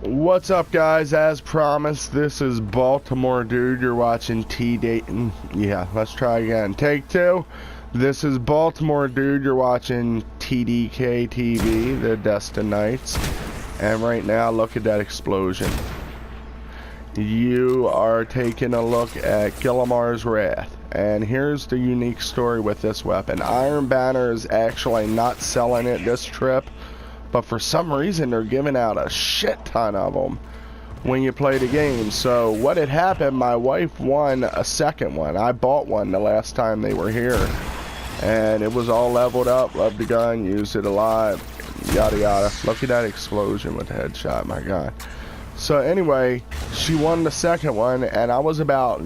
What's up, guys? As promised, this is Baltimore Dude. You're watching T-Dayton. Yeah, let's try again. Take two. This is Baltimore Dude. You're watching TDK TV, the Destin Knights. And right now, look at that explosion. You are taking a look at Gillimar's Wrath. And here's the unique story with this weapon. Iron Banner is actually not selling it this trip, but for some reason they're giving out a shit ton of them when you play the game. So what had happened, my wife won a second one. I bought one the last time they were here, and it was all leveled up. Loved the gun, used it a lot, yada yada. Look at that explosion with the headshot, my god. So anyway, she won the second one, and I was about,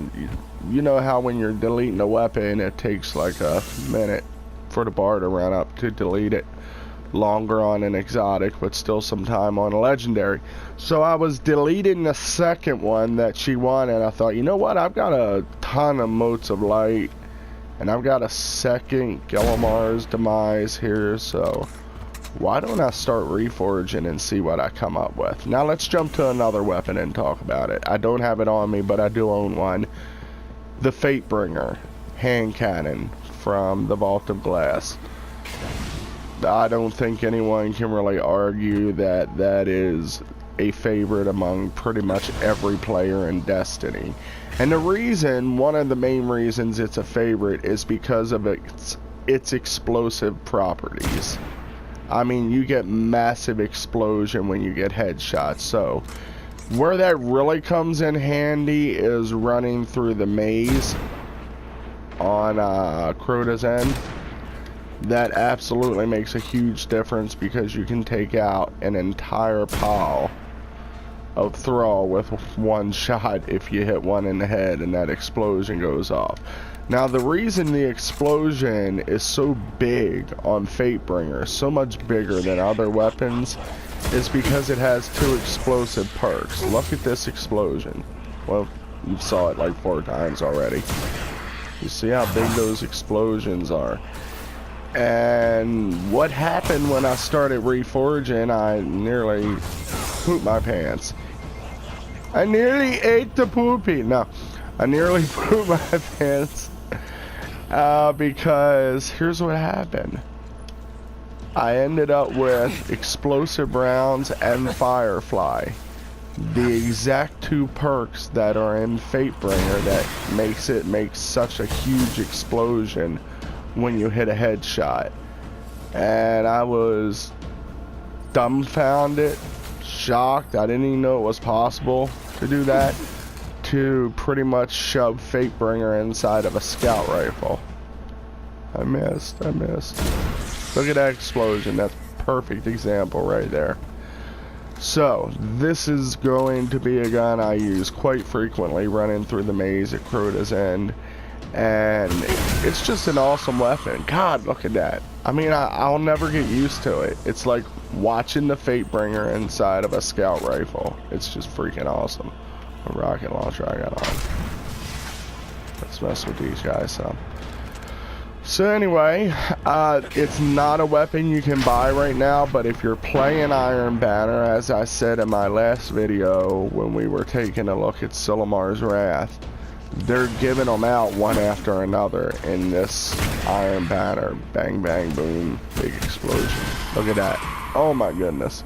you know how when you're deleting a weapon it takes like a minute for the bar to run up to delete it. Longer on an exotic, but still some time on a legendary. So I was deleting the second one that she won, and I thought, you know what, I've got a ton of motes of light, and I've got a second Gillimar's Demise here, so why don't I start reforging and see what I come up with. Now let's jump to another weapon and talk about it. I don't have it on me, but I do own one. The Fatebringer hand cannon from the Vault of Glass. I don't think anyone can really argue that that is a favorite among pretty much every player in Destiny. And the reason, one of the main reasons it's a favorite, is because of its explosive properties. I mean, you get massive explosion when you get headshots. So where that really comes in handy is running through the maze on Crota's End. That absolutely makes a huge difference because you can take out an entire pile of Thrall with one shot if you hit one in the head and that explosion goes off. Now the reason the explosion is so big on Fatebringer, so much bigger than other weapons, is because it has two explosive perks. Look at this explosion. Well, you saw it like 4 times already. You see how big those explosions are. And what happened when I started reforging, I nearly pooped my pants. I nearly ate the poopy. No, I nearly pooped my pants because here's what happened. I ended up with explosive rounds and Firefly. The exact 2 perks that are in Fatebringer that makes such a huge explosion when you hit a headshot. And I was dumbfounded, shocked. I didn't even know it was possible to do that, to pretty much shove Fatebringer inside of a scout rifle. I missed. Look at that explosion. That's a perfect example right there. So this is going to be a gun I use quite frequently running through the maze at Crota's End. And it's just an awesome weapon. God, look at that. I mean, I'll never get used to it. It's like watching the Fatebringer inside of a scout rifle. It's just freaking awesome. A rocket launcher I got on. Let's mess with these guys some. So anyway, it's not a weapon you can buy right now, but if you're playing Iron Banner, as I said in my last video when we were taking a look at Gillimar's Wrath, they're giving them out one after another in this Iron Banner. Bang, bang, boom, big explosion. Look at that. Oh my goodness.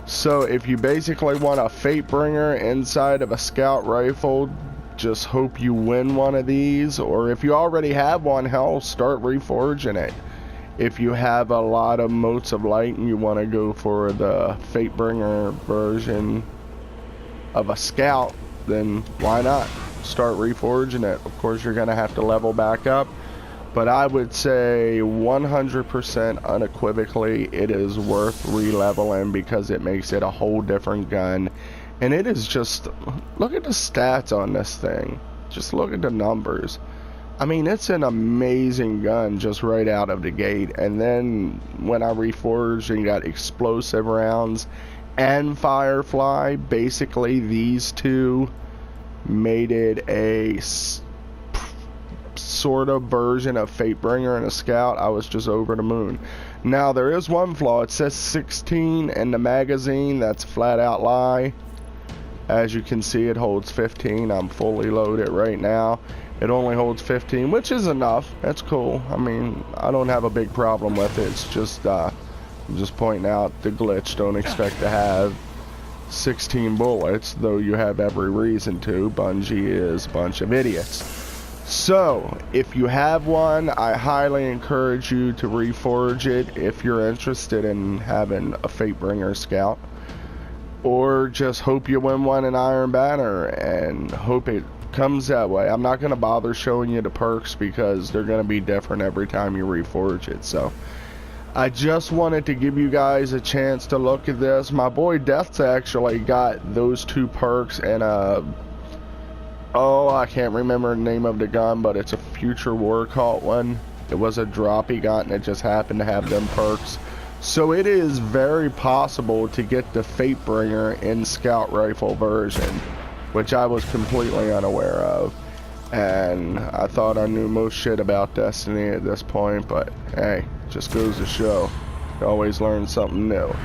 So if you basically want a Fatebringer inside of a scout rifle, just hope you win one of these. Or if you already have one, hell, start reforging it. If you have a lot of motes of light and you want to go for the Fatebringer version of a scout, then why not? Start reforging it. Of course, you're going to have to level back up, but I would say 100% unequivocally it is worth re-leveling because it makes it a whole different gun. And it is just, look at the stats on this thing. Just look at the numbers. I mean, it's an amazing gun just right out of the gate. And then when I reforged and got explosive rounds and Firefly, basically these two made it a sort of version of Fatebringer and a scout. I was just over the moon. Now, there is one flaw. It says 16 in the magazine. That's a flat out lie. As you can see, it holds 15. I'm fully loaded right now. It only holds 15, which is enough. That's cool. I mean, I don't have a big problem with it. It's just, I'm just pointing out the glitch. Don't expect to have 16 bullets, though you have every reason to. Bungie is a bunch of idiots. So, if you have one, I highly encourage you to reforge it if you're interested in having a Fatebringer scout. Or just hope you win one in Iron Banner and hope it comes that way. I'm not going to bother showing you the perks because they're going to be different every time you reforge it. So, I just wanted to give you guys a chance to look at this. My boy Death's actually got those 2 perks and I can't remember the name of the gun, but it's a Future War Cult one. It was a drop he got and it just happened to have them perks. So it is very possible to get the Fatebringer in Scout Rifle version, which I was completely unaware of. And I thought I knew most shit about Destiny at this point, but hey, just goes to show. You always learn something new.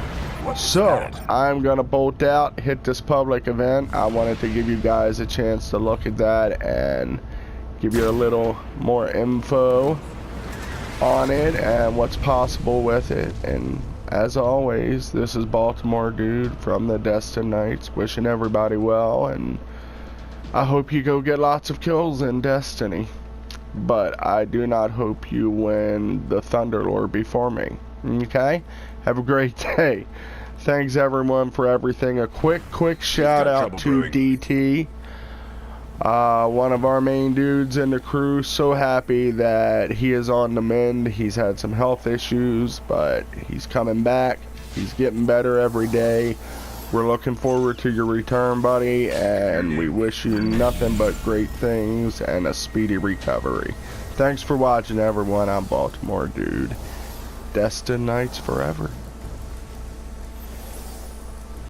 So, I'm going to bolt out, hit this public event. I wanted to give you guys a chance to look at that and give you a little more info on it and what's possible with it. And as always, this is Baltimore Dude from the Destin Knights, wishing everybody well, and I hope you go get lots of kills in Destiny, but I do not hope you win the Thunderlord before me. Okay, have a great day. Thanks everyone for everything. A quick shout out to DT, one of our main dudes in the crew. So happy that he is on the mend. He's had some health issues, but he's coming back. He's getting better every day. We're looking forward to your return, buddy, and we wish you nothing but great things and a speedy recovery. Thanks for watching, everyone. I'm Baltimore Dude. Destin Knights forever.